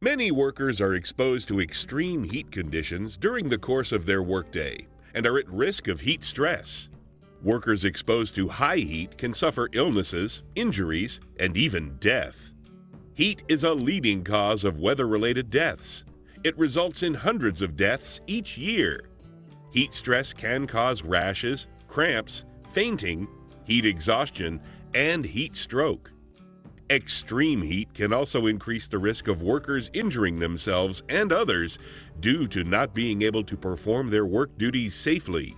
Many workers are exposed to extreme heat conditions during the course of their workday and are at risk of heat stress. Workers exposed to high heat can suffer illnesses, injuries, and even death. Heat is a leading cause of weather-related deaths. It results in hundreds of deaths each year. Heat stress can cause rashes, cramps, fainting, heat exhaustion, and heat stroke. Extreme heat can also increase the risk of workers injuring themselves and others due to not being able to perform their work duties safely.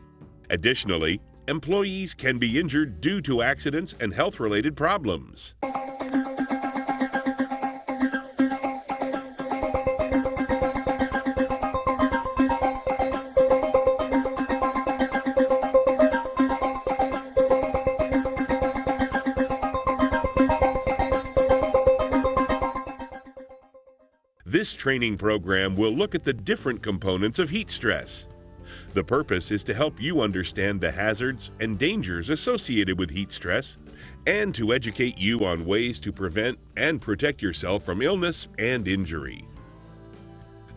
Additionally, employees can be injured due to accidents and health-related problems. This training program will look at the different components of heat stress. The purpose is to help you understand the hazards and dangers associated with heat stress and to educate you on ways to prevent and protect yourself from illness and injury.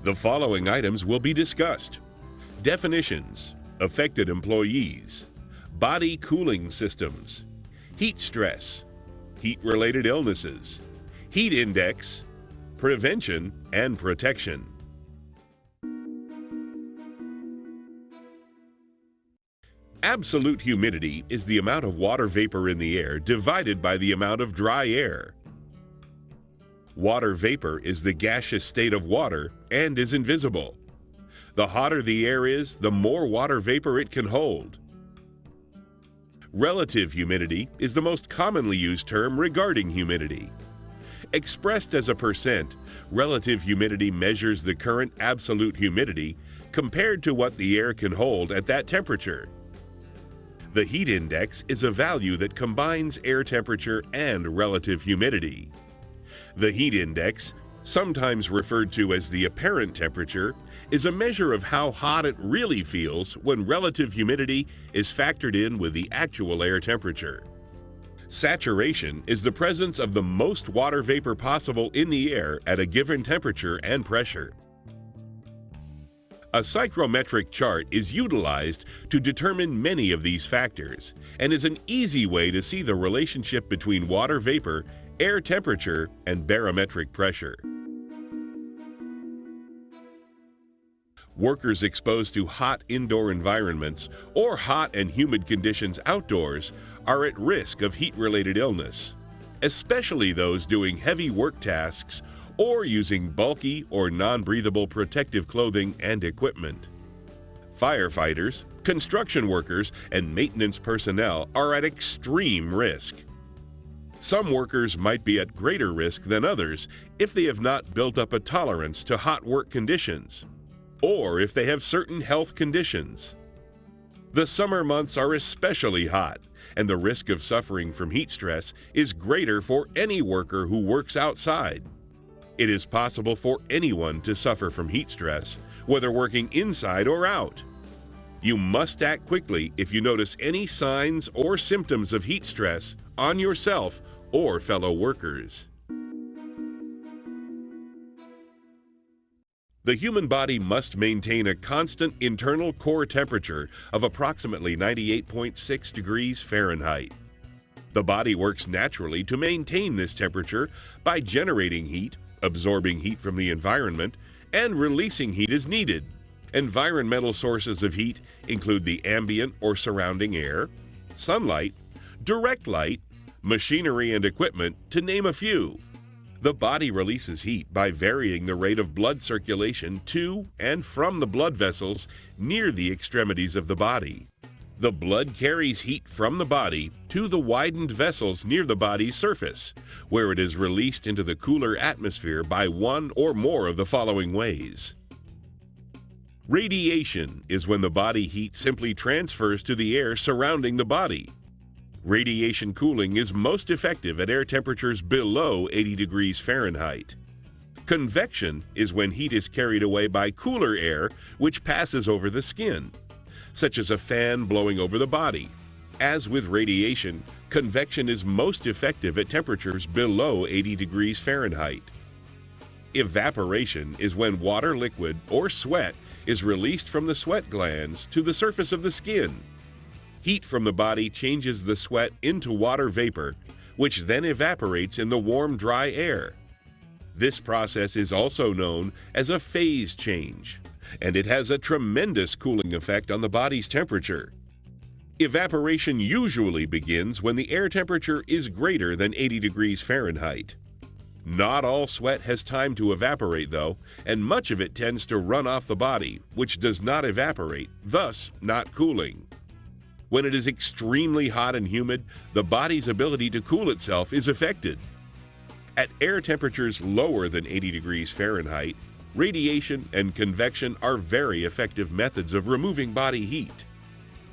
The following items will be discussed: definitions, affected employees, body cooling systems, heat stress, heat-related illnesses, heat index, prevention and protection. Absolute humidity is the amount of water vapor in the air divided by the amount of dry air. Water vapor is the gaseous state of water and is invisible. The hotter the air is, the more water vapor it can hold. Relative humidity is the most commonly used term regarding humidity. Expressed as a percent, relative humidity measures the current absolute humidity compared to what the air can hold at that temperature. The heat index is a value that combines air temperature and relative humidity. The heat index, sometimes referred to as the apparent temperature, is a measure of how hot it really feels when relative humidity is factored in with the actual air temperature. Saturation is the presence of the most water vapor possible in the air at a given temperature and pressure. A psychrometric chart is utilized to determine many of these factors and is an easy way to see the relationship between water vapor, air temperature, and barometric pressure. Workers exposed to hot indoor environments or hot and humid conditions outdoors are at risk of heat-related illness, especially those doing heavy work tasks or using bulky or non-breathable protective clothing and equipment. Firefighters, construction workers, and maintenance personnel are at extreme risk. Some workers might be at greater risk than others if they have not built up a tolerance to hot work conditions, or if they have certain health conditions. The summer months are especially hot, and the risk of suffering from heat stress is greater for any worker who works outside. It is possible for anyone to suffer from heat stress, whether working inside or out. You must act quickly if you notice any signs or symptoms of heat stress on yourself or fellow workers. The human body must maintain a constant internal core temperature of approximately 98.6 degrees Fahrenheit. The body works naturally to maintain this temperature by generating heat, absorbing heat from the environment, and releasing heat as needed. Environmental sources of heat include the ambient or surrounding air, sunlight, direct light, machinery and equipment, to name a few. The body releases heat by varying the rate of blood circulation to and from the blood vessels near the extremities of the body. The blood carries heat from the body to the widened vessels near the body's surface, where it is released into the cooler atmosphere by one or more of the following ways. Radiation is when the body heat simply transfers to the air surrounding the body. Radiation cooling is most effective at air temperatures below 80 degrees Fahrenheit. Convection is when heat is carried away by cooler air which passes over the skin, such as a fan blowing over the body. As with radiation, convection is most effective at temperatures below 80 degrees Fahrenheit. Evaporation is when water, liquid, or sweat is released from the sweat glands to the surface of the skin. Heat from the body changes the sweat into water vapor, which then evaporates in the warm, dry air. This process is also known as a phase change, and it has a tremendous cooling effect on the body's temperature. Evaporation usually begins when the air temperature is greater than 80 degrees Fahrenheit. Not all sweat has time to evaporate though, and much of it tends to run off the body, which does not evaporate, thus not cooling. When it is extremely hot and humid, the body's ability to cool itself is affected. At air temperatures lower than 80 degrees Fahrenheit, radiation and convection are very effective methods of removing body heat.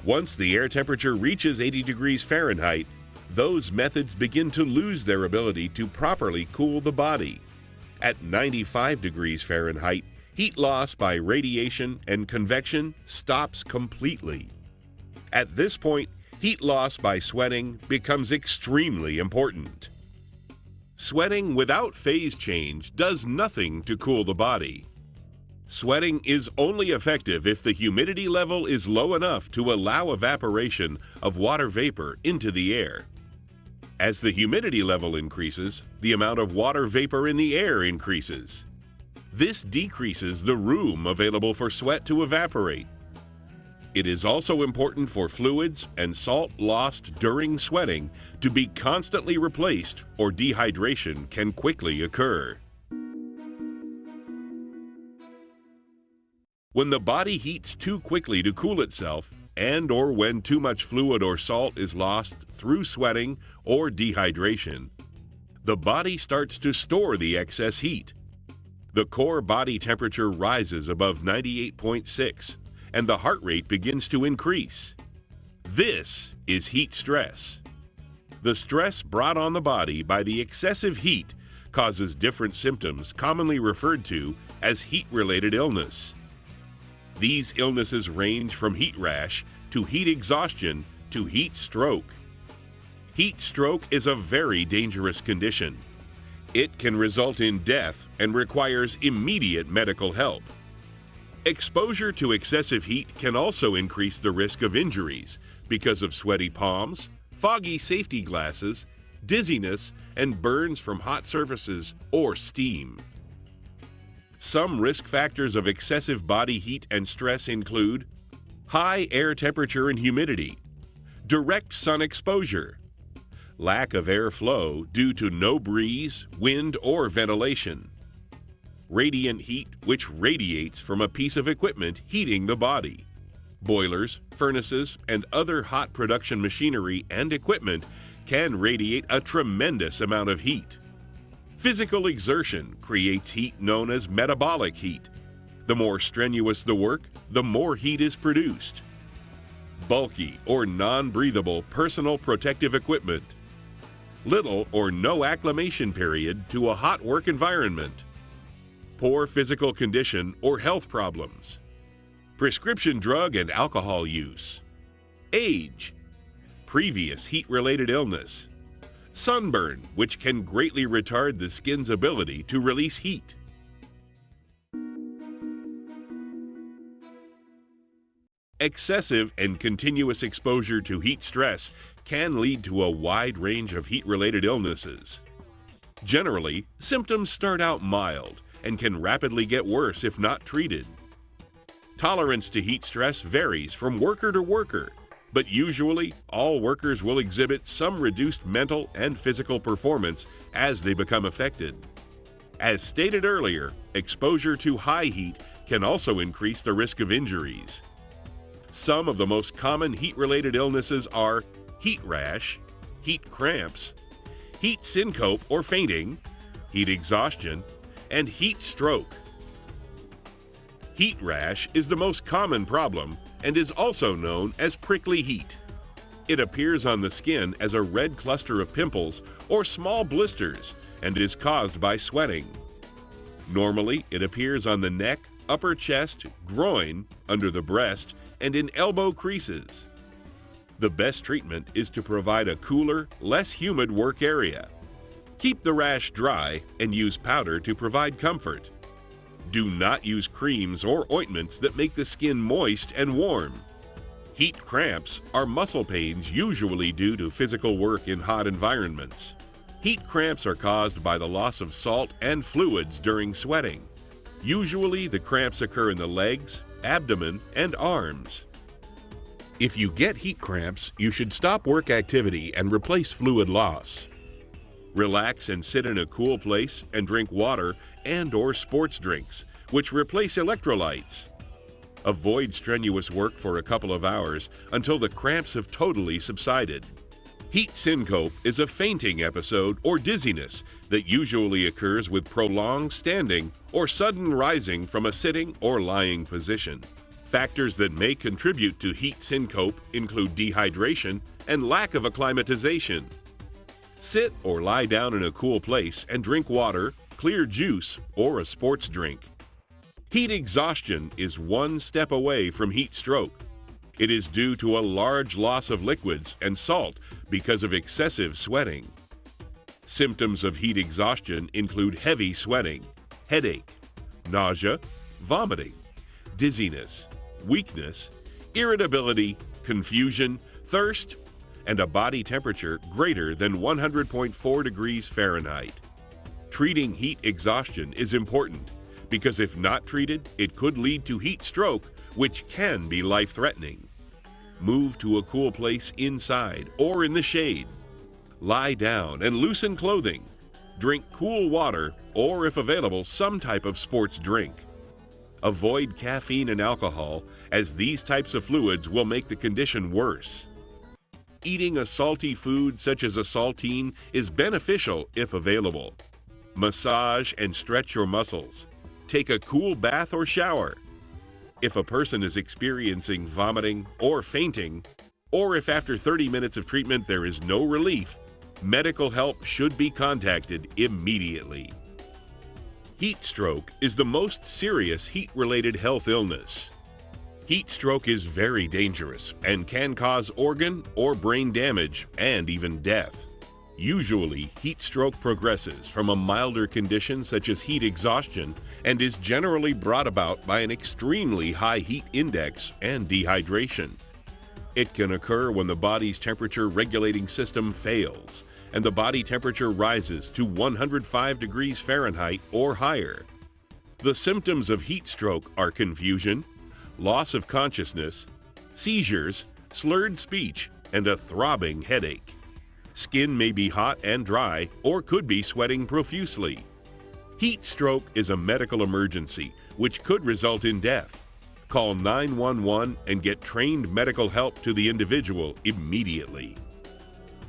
Once the air temperature reaches 80 degrees Fahrenheit, those methods begin to lose their ability to properly cool the body. At 95 degrees Fahrenheit, heat loss by radiation and convection stops completely. At this point, heat loss by sweating becomes extremely important. Sweating without phase change does nothing to cool the body. Sweating is only effective if the humidity level is low enough to allow evaporation of water vapor into the air. As the humidity level increases, the amount of water vapor in the air increases. This decreases the room available for sweat to evaporate. It is also important for fluids and salt lost during sweating to be constantly replaced, or dehydration can quickly occur. When the body heats too quickly to cool itself, and/or when too much fluid or salt is lost through sweating or dehydration, the body starts to store the excess heat. The core body temperature rises above 98.6, and the heart rate begins to increase. This is heat stress. The stress brought on the body by the excessive heat causes different symptoms commonly referred to as heat-related illness. These illnesses range from heat rash to heat exhaustion to heat stroke. Heat stroke is a very dangerous condition. It can result in death and requires immediate medical help. Exposure to excessive heat can also increase the risk of injuries because of sweaty palms, foggy safety glasses, dizziness, and burns from hot surfaces or steam. Some risk factors of excessive body heat and stress include high air temperature and humidity, direct sun exposure, lack of airflow due to no breeze, wind, or ventilation, radiant heat which radiates from a piece of equipment heating the body. Boilers, furnaces, and other hot production machinery and equipment can radiate a tremendous amount of heat. Physical exertion creates heat known as metabolic heat. The more strenuous the work, the more heat is produced. Bulky or non-breathable personal protective equipment. Little or no acclimation period to a hot work environment. Poor physical condition or health problems. Prescription drug and alcohol use. Age. Previous heat-related illness. Sunburn, which can greatly retard the skin's ability to release heat. Excessive and continuous exposure to heat stress can lead to a wide range of heat-related illnesses. Generally, symptoms start out mild and can rapidly get worse if not treated. Tolerance to heat stress varies from worker to worker, but usually all workers will exhibit some reduced mental and physical performance as they become affected. As stated earlier, exposure to high heat can also increase the risk of injuries. Some of the most common heat-related illnesses are heat rash, heat cramps, heat syncope or fainting, heat exhaustion, and heat stroke. Heat rash is the most common problem and is also known as prickly heat. It appears on the skin as a red cluster of pimples or small blisters and is caused by sweating. Normally, it appears on the neck, upper chest, groin, under the breast, and in elbow creases. The best treatment is to provide a cooler, less humid work area. Keep the rash dry and use powder to provide comfort. Do not use creams or ointments that make the skin moist and warm. Heat cramps are muscle pains usually due to physical work in hot environments. Heat cramps are caused by the loss of salt and fluids during sweating. Usually the cramps occur in the legs, abdomen, and arms. If you get heat cramps, you should stop work activity and replace fluid loss. Relax and sit in a cool place and drink water and/or sports drinks, which replace electrolytes. Avoid strenuous work for a couple of hours until the cramps have totally subsided. Heat syncope is a fainting episode or dizziness that usually occurs with prolonged standing or sudden rising from a sitting or lying position. Factors that may contribute to heat syncope include dehydration and lack of acclimatization. Sit or lie down in a cool place and drink water, clear juice, or a sports drink. Heat exhaustion is one step away from heat stroke. It is due to a large loss of liquids and salt because of excessive sweating. Symptoms of heat exhaustion include heavy sweating, headache, nausea, vomiting, dizziness, weakness, irritability, confusion, thirst, and a body temperature greater than 100.4 degrees Fahrenheit. Treating heat exhaustion is important because if not treated, it could lead to heat stroke, which can be life-threatening. Move to a cool place inside or in the shade. Lie down and loosen clothing. Drink cool water or, if available, some type of sports drink. Avoid caffeine and alcohol, as these types of fluids will make the condition worse. Eating a salty food such as a saltine is beneficial if available. Massage and stretch your muscles. Take a cool bath or shower. If a person is experiencing vomiting or fainting, or if after 30 minutes of treatment there is no relief, medical help should be contacted immediately. Heat stroke is the most serious heat-related health illness. Heat stroke is very dangerous and can cause organ or brain damage and even death. Usually, heat stroke progresses from a milder condition such as heat exhaustion and is generally brought about by an extremely high heat index and dehydration. It can occur when the body's temperature regulating system fails and the body temperature rises to 105 degrees Fahrenheit or higher. The symptoms of heat stroke are confusion, loss of consciousness, seizures, slurred speech, and a throbbing headache. Skin may be hot and dry or could be sweating profusely. Heat stroke is a medical emergency which could result in death. Call 911 and get trained medical help to the individual immediately.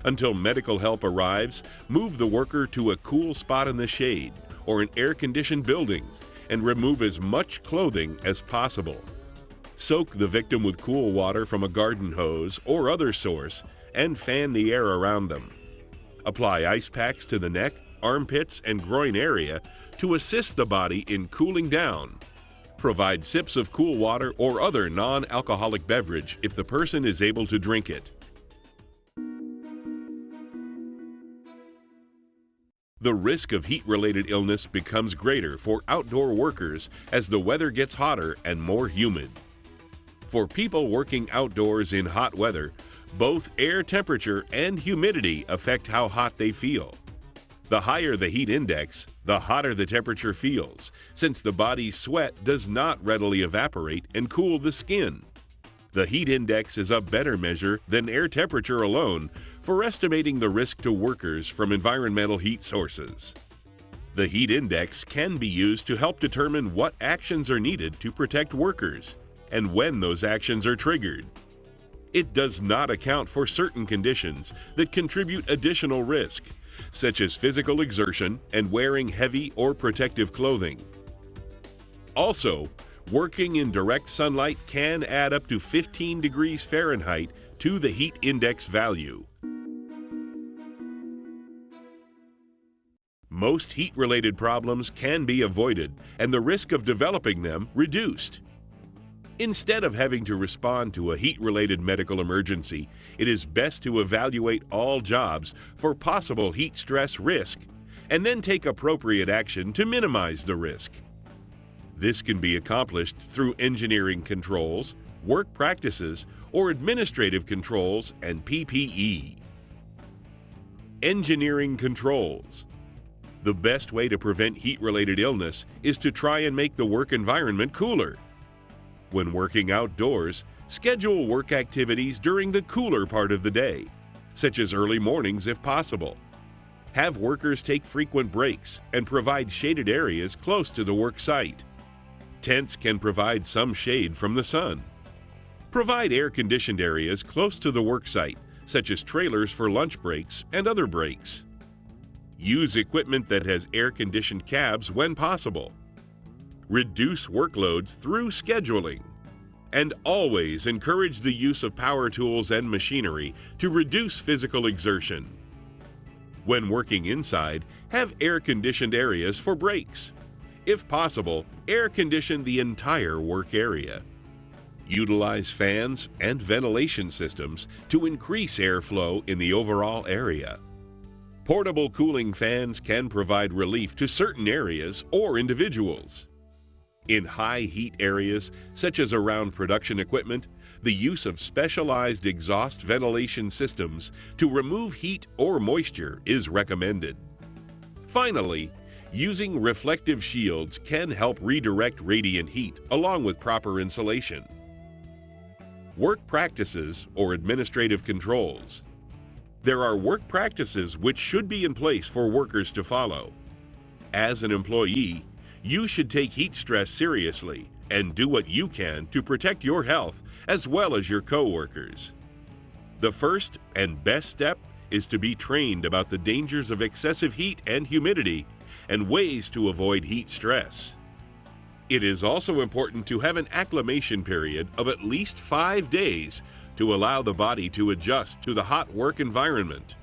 Until medical help arrives, move the worker to a cool spot in the shade or an air-conditioned building and remove as much clothing as possible. Soak the victim with cool water from a garden hose or other source and fan the air around them. Apply ice packs to the neck, armpits, and groin area to assist the body in cooling down. Provide sips of cool water or other non-alcoholic beverage if the person is able to drink it. The risk of heat-related illness becomes greater for outdoor workers as the weather gets hotter and more humid. For people working outdoors in hot weather, both air temperature and humidity affect how hot they feel. The higher the heat index, the hotter the temperature feels, since the body's sweat does not readily evaporate and cool the skin. The heat index is a better measure than air temperature alone for estimating the risk to workers from environmental heat sources. The heat index can be used to help determine what actions are needed to protect workers and when those actions are triggered. It does not account for certain conditions that contribute additional risk, such as physical exertion and wearing heavy or protective clothing. Also, working in direct sunlight can add up to 15 degrees Fahrenheit to the heat index value. Most heat-related problems can be avoided and the risk of developing them reduced. Instead of having to respond to a heat-related medical emergency, it is best to evaluate all jobs for possible heat stress risk and then take appropriate action to minimize the risk. This can be accomplished through engineering controls, work practices, or administrative controls and PPE. Engineering controls. The best way to prevent heat-related illness is to try and make the work environment cooler. When working outdoors, schedule work activities during the cooler part of the day, such as early mornings if possible. Have workers take frequent breaks and provide shaded areas close to the work site. Tents can provide some shade from the sun. Provide air-conditioned areas close to the work site, such as trailers for lunch breaks and other breaks. Use equipment that has air-conditioned cabs when possible. Reduce workloads through scheduling. And always encourage the use of power tools and machinery to reduce physical exertion. When working inside, have air-conditioned areas for breaks. If possible, air-condition the entire work area. Utilize fans and ventilation systems to increase airflow in the overall area. Portable cooling fans can provide relief to certain areas or individuals. In high heat areas, such as around production equipment, the use of specialized exhaust ventilation systems to remove heat or moisture is recommended. Finally, using reflective shields can help redirect radiant heat along with proper insulation. Work practices or administrative controls. There are work practices which should be in place for workers to follow. As an employee, you should take heat stress seriously and do what you can to protect your health as well as your coworkers. The first and best step is to be trained about the dangers of excessive heat and humidity and ways to avoid heat stress. It is also important to have an acclimation period of at least 5 days to allow the body to adjust to the hot work environment.